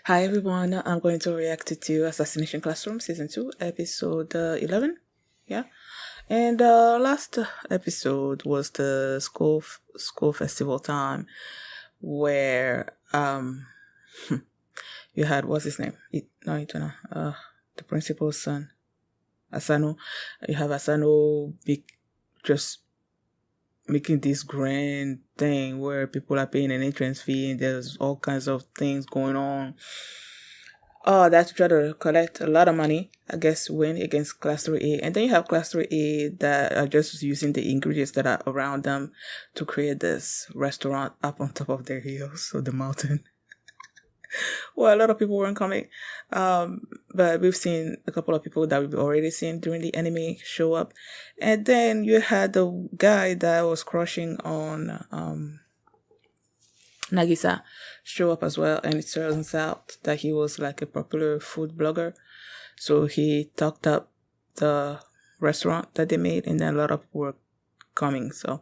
Hi everyone, I'm going to react to Assassination Classroom Season 2, Episode 11. Yeah. And last episode was the school festival time where you had, what's his name? The principal's son, Asano. You have Asano just making this grand thing where people are paying an entrance fee and there's all kinds of things going on. That's try to collect a lot of money, I guess, win against Class 3A. And then you have Class 3A that are just using the ingredients that are around them to create this restaurant up on top of their hills, so the mountain. Well, a lot of people weren't coming. But we've seen a couple of people that we've already seen during the anime show up. And then you had the guy that was crushing on Nagisa show up as well, and it turns out that he was like a popular food blogger. So he talked up the restaurant that they made, and then a lot of people were coming. So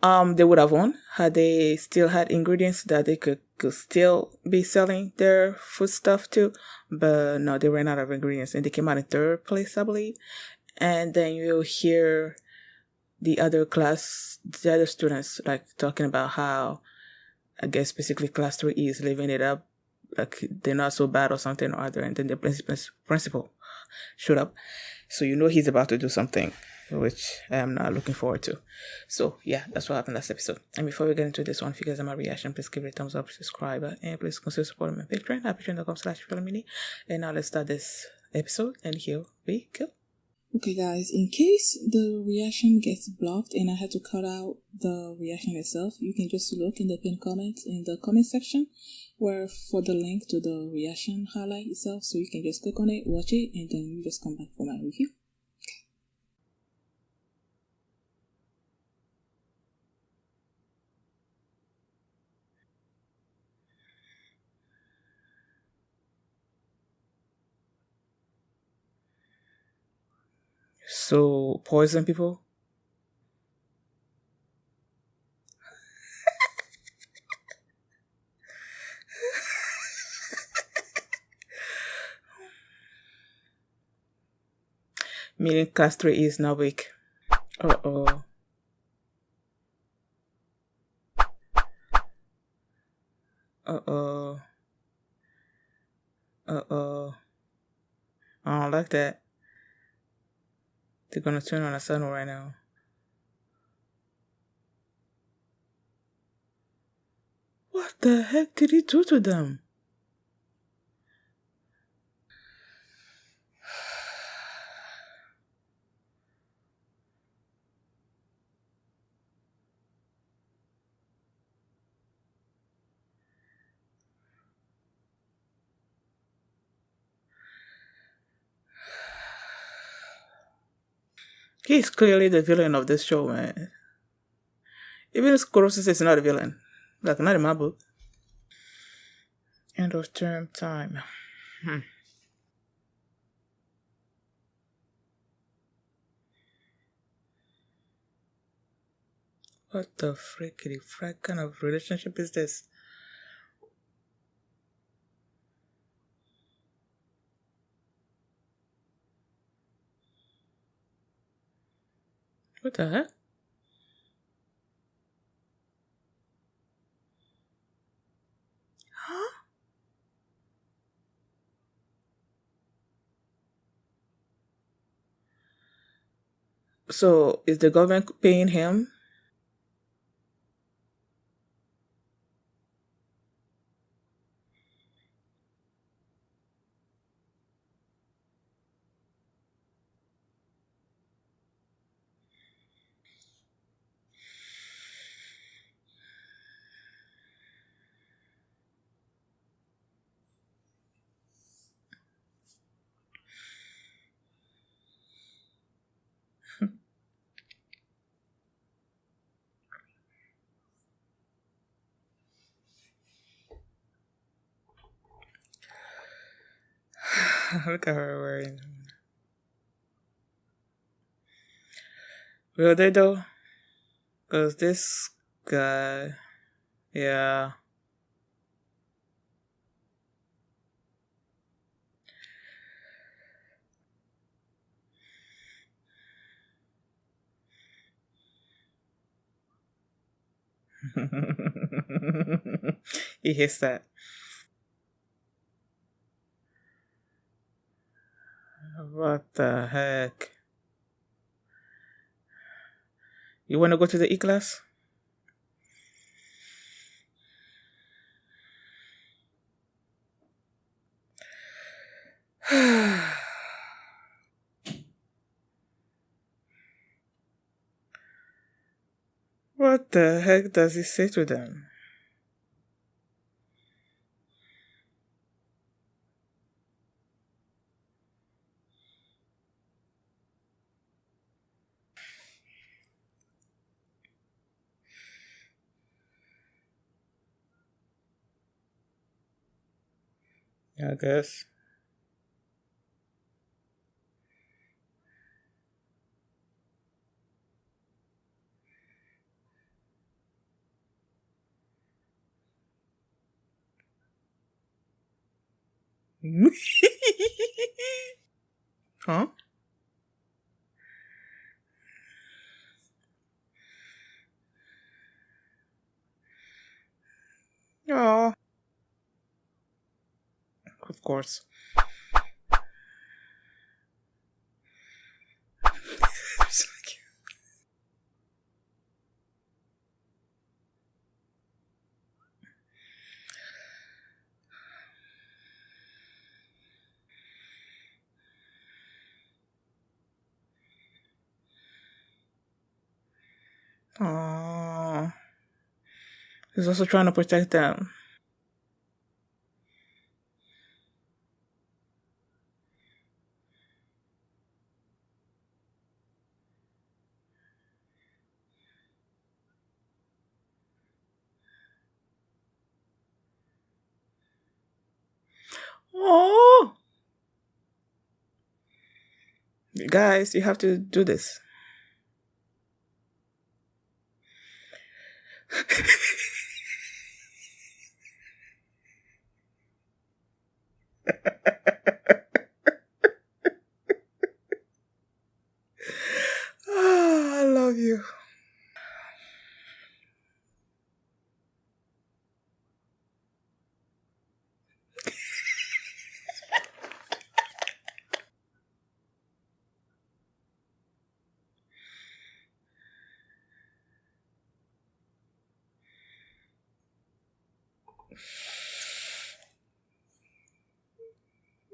they would have won had they still had ingredients that they could still be selling their food stuff too. But no, they ran out of ingredients, and they came out in third place, I believe. And then you'll hear the other students like talking about how, I guess basically Class 3E is living it up, like they're not so bad or something or other. And then the principal showed up. So you know he's about to do something, which I am not looking forward to. So yeah, that's what happened last episode. And before we get into this one, if you guys have my reaction, please give it a thumbs up, subscribe, and please consider supporting my Patreon at patreon.com/filmmini. And now let's start this episode, and here we go. Okay guys, in case the reaction gets blocked and I had to cut out the reaction itself, you can just look in the pinned comment in the comment section where for the link to the reaction highlight itself, so you can just click on it, watch it, and then you just come back for my review. So, poison people? Meaning Castro is now weak. Uh-oh. Uh-oh. Uh-oh. I don't like that. They're gonna turn on Asano right now. What the heck did he do to them? He's clearly the villain of this show, man. Even Kurosis is not a villain. Like, not in my book. End of term time. What the frickity frack kind of relationship is this? What the heck? Huh? So, is the government paying him? Look at her wearing. Will they though? Because this guy. Yeah. He hates that. What the heck? You want to go to the E class? What the heck does he say to them? I guess. Huh? Oh, of course. So cute. Aww. He's also trying to protect them. Oh, guys, you have to do this. Oh, I love you.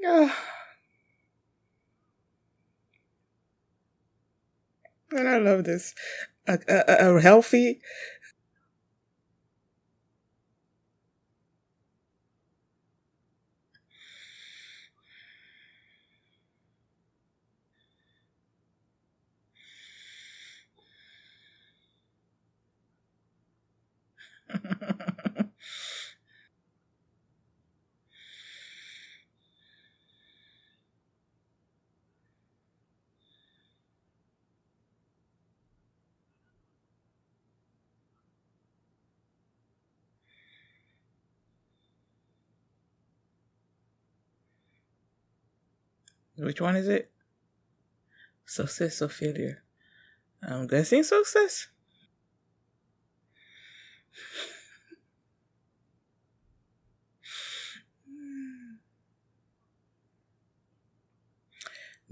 Yeah, and I love this. A healthy. Which one is it? Success or failure? I'm guessing success.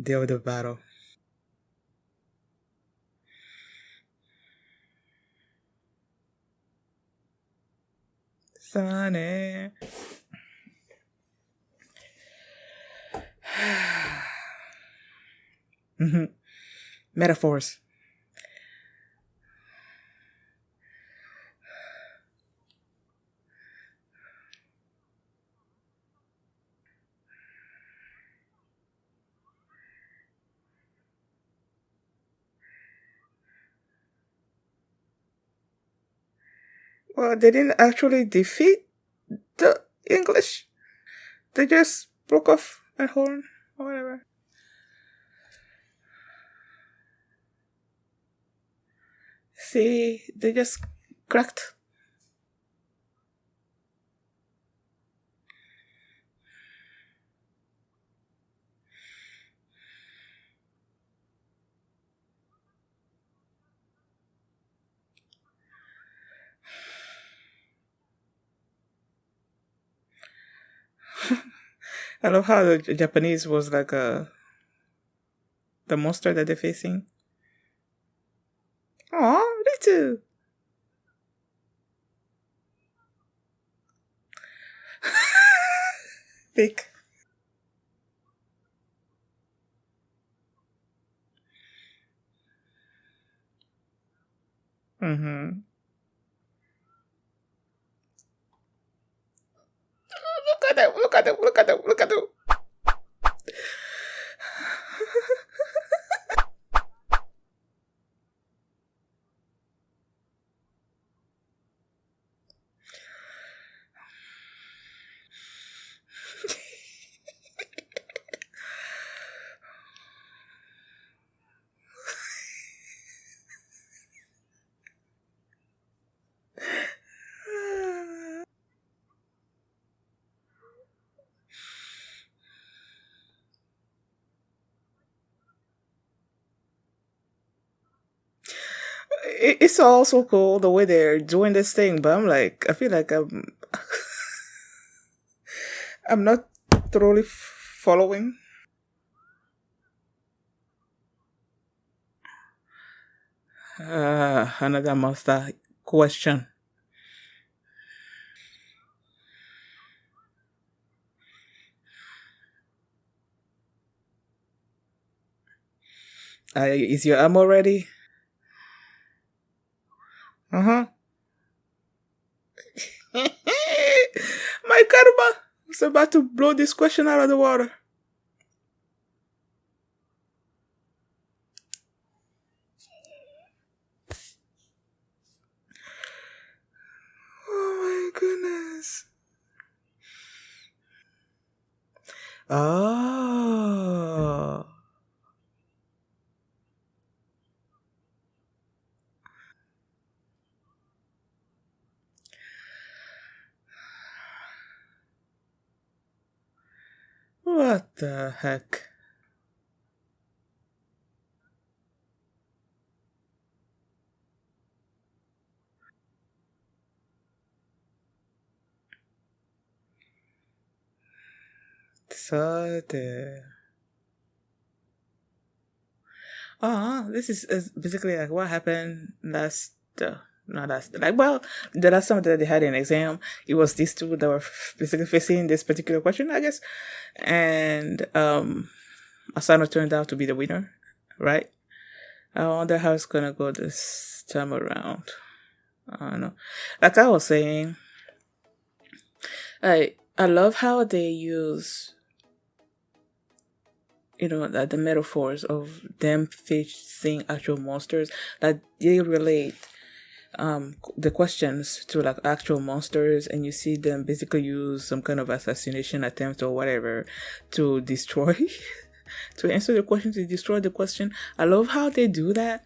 Deal with the battle. Sunny. Metaphors. Well, they didn't actually defeat the English. They just broke off a horn or whatever. See, they just cracked. I love how the Japanese was like the monster that they're facing. Oh, me too. Fake. Mm-hmm. Look at that! Look at that! Look at that! Look at that! It's also cool the way they're doing this thing, but I'm like, I feel like I'm not totally following. Another monster question. Is your ammo ready? Uh huh. My karma is about to blow this question out of the water. Oh my goodness. Oh. What the heck? So the this is basically like what happened last. Not last, like, well, the last time that they had an exam, it was these two that were basically facing this particular question, I guess, and Asano turned out to be the winner, right? I wonder how it's gonna go this time around. I don't know. Like I was saying, I love how they use, the metaphors of them facing actual monsters, that they relate the questions to like actual monsters, and you see them basically use some kind of assassination attempt or whatever to destroy to answer the question, to destroy the question. I love how they do that.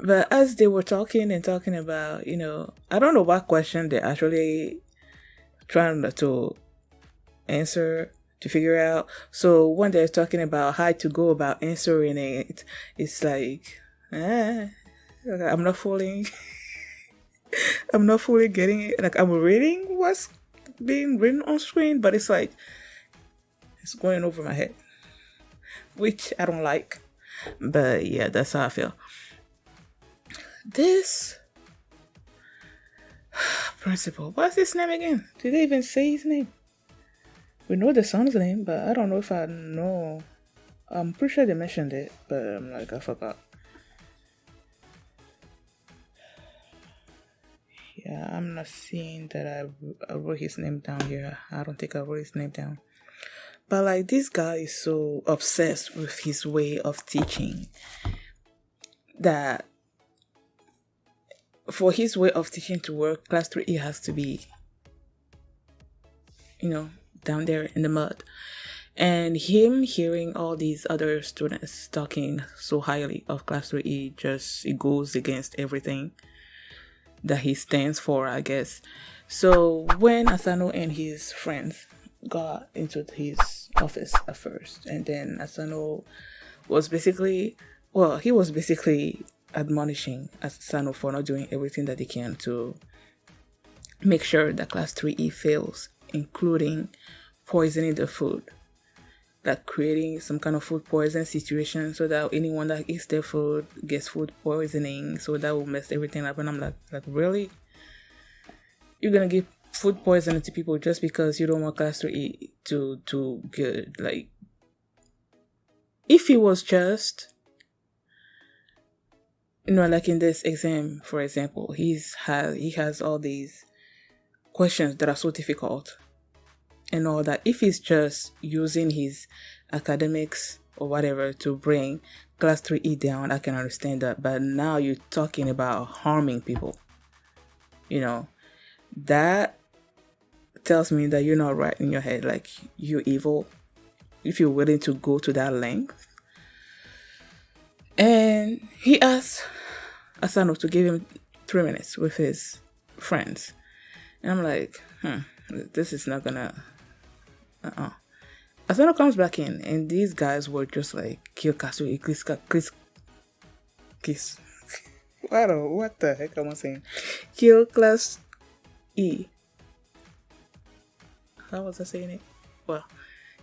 But as they were talking and talking about, I don't know what question they're actually trying to answer, to figure out. So when they're talking about how to go about answering it, it's like, I'm not fully, I'm not fully getting it. Like, I'm reading what's being written on screen, but it's like it's going over my head, which I don't like. But yeah, that's how I feel. This principal, what's his name again? Did they even say his name? We know the son's name, but I don't know if I know. I'm pretty sure they mentioned it, but I'm like, I forgot. Yeah, I'm not seeing that I wrote his name down here. I don't think I wrote his name down. But like, this guy is so obsessed with his way of teaching that for his way of teaching to work, class 3E has to be, down there in the mud. And him hearing all these other students talking so highly of class 3E, it goes against everything that he stands for, I guess. So when Asano and his friends got into his office at first, and then Asano was basically admonishing Asano for not doing everything that he can to make sure that class 3E fails, including poisoning the food like creating some kind of food poison situation so that anyone that eats their food gets food poisoning, so that will mess everything up. And I'm like really? You're gonna give food poisoning to people just because you don't want class to eat to good? Like, if it was just, like in this exam, for example, he has all these questions that are so difficult and all that. If he's just using his academics or whatever to bring class 3E down, I can understand that. But now you're talking about harming people. That tells me that you're not right in your head. Like, you're evil if you're willing to go to that length. And he asked Asano to give him 3 minutes with his friends. And I'm like, this is not gonna... Asano comes back in, and these guys were just like, kill Katsui, kiss. What the heck am I saying? Kill class E. How was I saying it? Well,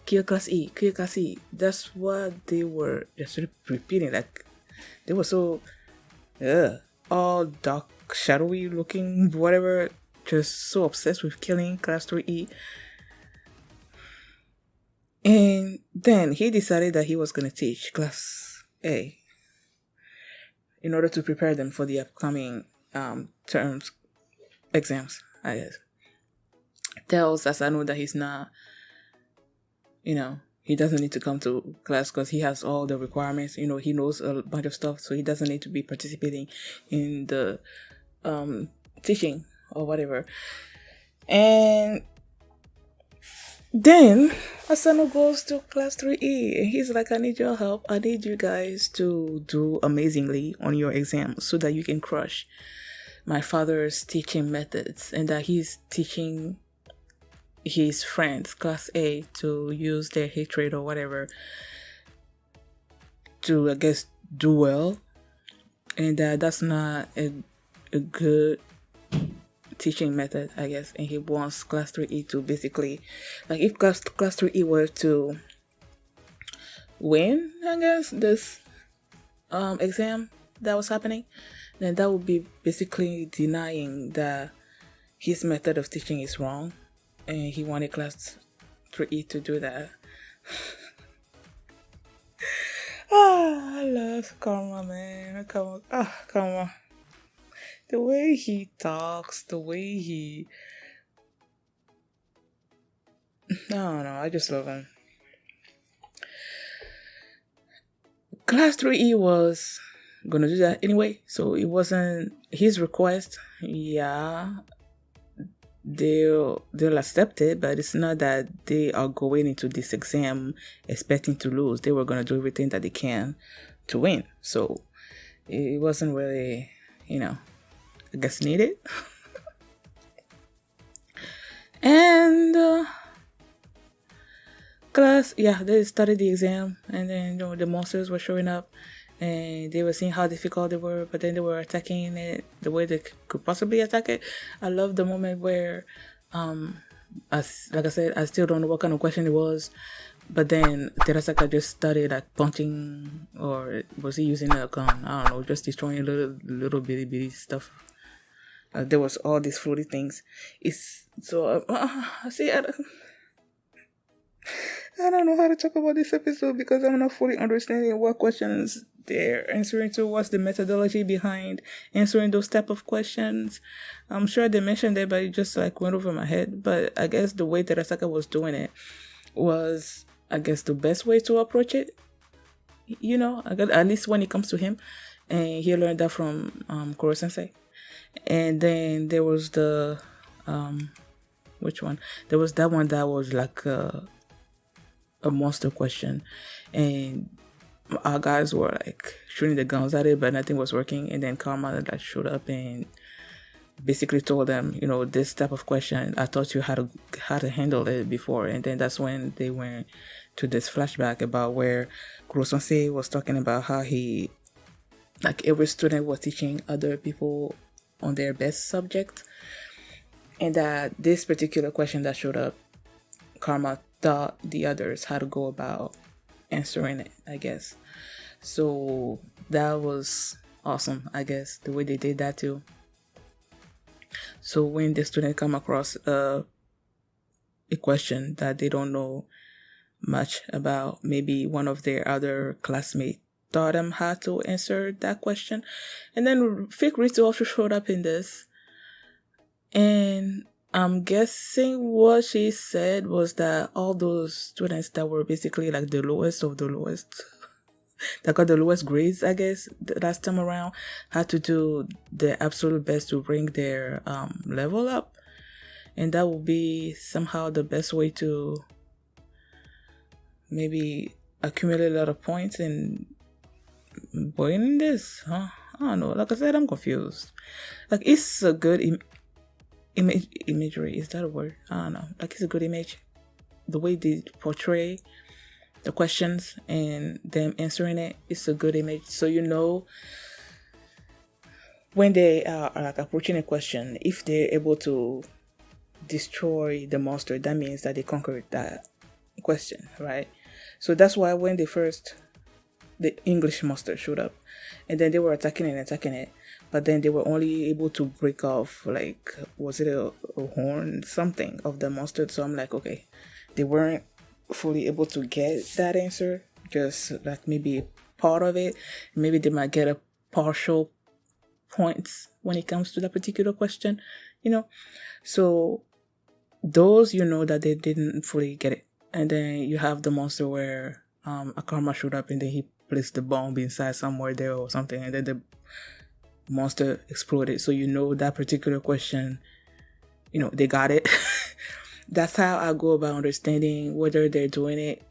kill class E, kill class E. That's what they were just repeating. Like, they were so, all dark, shadowy looking, whatever, just so obsessed with killing class 3E. And then he decided that he was going to teach class A in order to prepare them for the upcoming terms, exams, I guess. Tells Asano that he's not, he doesn't need to come to class because he has all the requirements. He knows a bunch of stuff, so he doesn't need to be participating in the teaching or whatever. And then Asano goes to class 3E and he's like, I need your help. I need you guys to do amazingly on your exam so that you can crush my father's teaching methods, and that he's teaching his friends, class A, to use their hatred or whatever to, I guess, do well. And that's not a good teaching method, I guess. And he wants class 3E to basically, like, if class 3E were to win, I guess, this exam that was happening, then that would be basically denying that his method of teaching is wrong, and he wanted class 3E to do that. I love Karma, man. Come on. The way he talks, the way he... I don't know, I just love him. Class 3E was gonna do that anyway, so it wasn't his request. Yeah, they'll accept it, but it's not that they are going into this exam expecting to lose. They were gonna do everything that they can to win, so it wasn't really, I guess, needed. And class, they started the exam, and then the monsters were showing up, and they were seeing how difficult they were, but then they were attacking it the way they could possibly attack it. I love the moment where, like I said, I still don't know what kind of question it was, but then Terasaka just started like punching, or was he using a gun? I don't know, just destroying little bitty stuff. There was all these floaty things. It's so I don't know how to talk about this episode because I'm not fully understanding what questions they're answering to, what's the methodology behind answering those type of questions. I'm sure they mentioned it, but it just like went over my head. But I guess the way Terasaka was doing it was, I guess, the best way to approach it. At least when it comes to him. And he learned that from Koro Sensei. And then there was the which one? There was that one that was like a monster question, and our guys were like shooting the guns at it, but nothing was working. And then Karma like showed up and basically told them, this type of question, I taught you how to handle it before. And then that's when they went to this flashback about where Kuro-sensei was talking about how he, like, every student was teaching other people on their best subject, and that this particular question that showed up, Karma taught the others how to go about answering it, I guess. So that was awesome, I guess, the way they did that too. So when the student come across a question that they don't know much about, maybe one of their other classmates taught them how to answer that question, and then fake Rita also showed up in this, and I'm guessing what she said was that all those students that were basically like the lowest of the lowest, that got the lowest grades, I guess, last time around, had to do their absolute best to bring their level up. And that would be somehow the best way to maybe accumulate a lot of points and winning this. Huh? I don't know. Like I said, I'm confused. Like, it's a good imagery. Is that a word? I don't know. Like, it's a good image. The way they portray the questions and them answering it, it's a good image. So you know when they are like approaching a question, if they're able to destroy the monster, that means that they conquered that question, right? So that's why when the English monster showed up, and then they were attacking it, but then they were only able to break off, like, was it a horn, something of the monster? So I'm like, okay, they weren't fully able to get that answer, just like maybe part of it. Maybe they might get a partial points when it comes to that particular question, so those, that they didn't fully get it. And then you have the monster where a karma showed up, and then he placed the bomb inside somewhere there or something, and then the monster exploded. So that particular question, they got it. That's how I go about understanding whether they're doing it,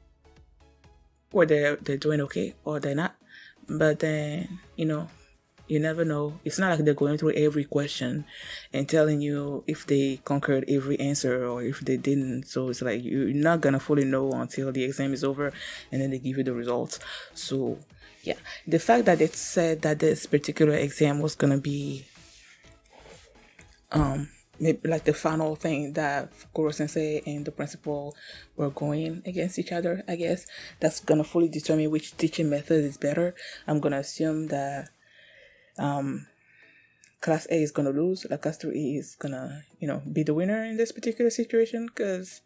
or they're doing okay or they're not. But then, you never know. It's not like they're going through every question and telling you if they conquered every answer or if they didn't. So it's like you're not gonna fully know until the exam is over and then they give you the results. So yeah, the fact that it said that this particular exam was gonna be maybe like the final thing, that Kuro Sensei and the principal were going against each other, I guess that's gonna fully determine which teaching method is better. I'm gonna assume that class A is gonna lose, like class 3E is gonna, be the winner in this particular situation. Because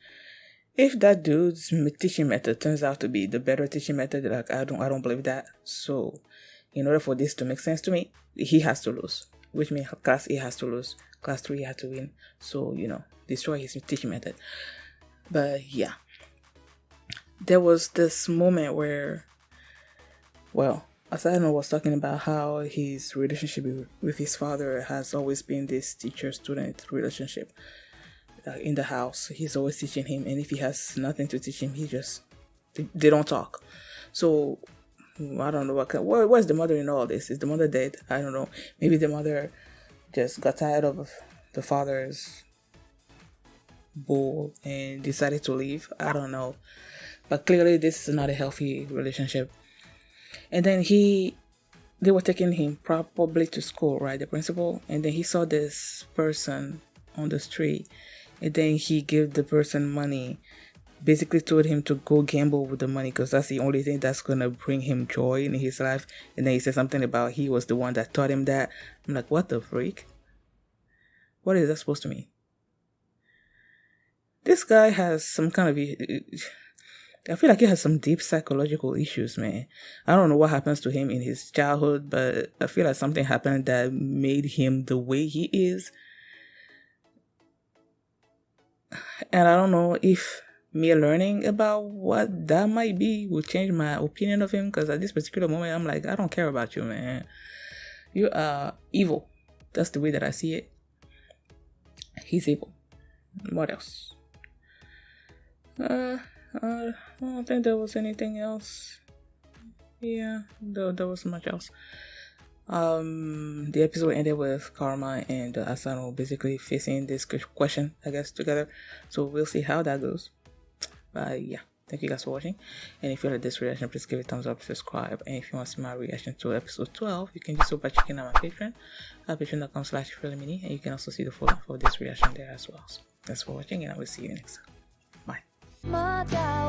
if that dude's teaching method turns out to be the better teaching method, like I don't believe that. So in order for this to make sense to me, he has to lose, which means class A has to lose, class 3 has to win. So destroy his teaching method. But yeah, there was this moment where, Asano was talking about how his relationship with his father has always been this teacher-student relationship. In the house, he's always teaching him, and if he has nothing to teach him, they don't talk. So I don't know what's the mother in all this. Is the mother dead? I don't know. Maybe the mother just got tired of the father's bull and decided to leave. I don't know. But clearly this is not a healthy relationship. And then they were taking him probably to school, right? The principal. And then he saw this person on the street. And then he gave the person money. Basically told him to go gamble with the money because that's the only thing that's going to bring him joy in his life. And then he said something about he was the one that taught him that. I'm like, what the freak? What is that supposed to mean? This guy has some kind of... I feel like he has some deep psychological issues, man. I don't know what happens to him in his childhood, but I feel like something happened that made him the way he is. And I don't know if me learning about what that might be will change my opinion of him, because at this particular moment, I'm like, I don't care about you, man. You are evil. That's the way that I see it. He's evil. What else? I don't think there was anything else. Yeah, there wasn't much else. The episode ended with Karma and Asano basically facing this question, I guess, together. So we'll see how that goes. But yeah, thank you guys for watching. And if you like this reaction, please give it a thumbs up, subscribe. And if you want to see my reaction to episode 12, you can do so by checking out my Patreon at patreon.com/freelimini. And you can also see the full length of this reaction there as well. So thanks for watching, and I will see you next time. Bye. まだ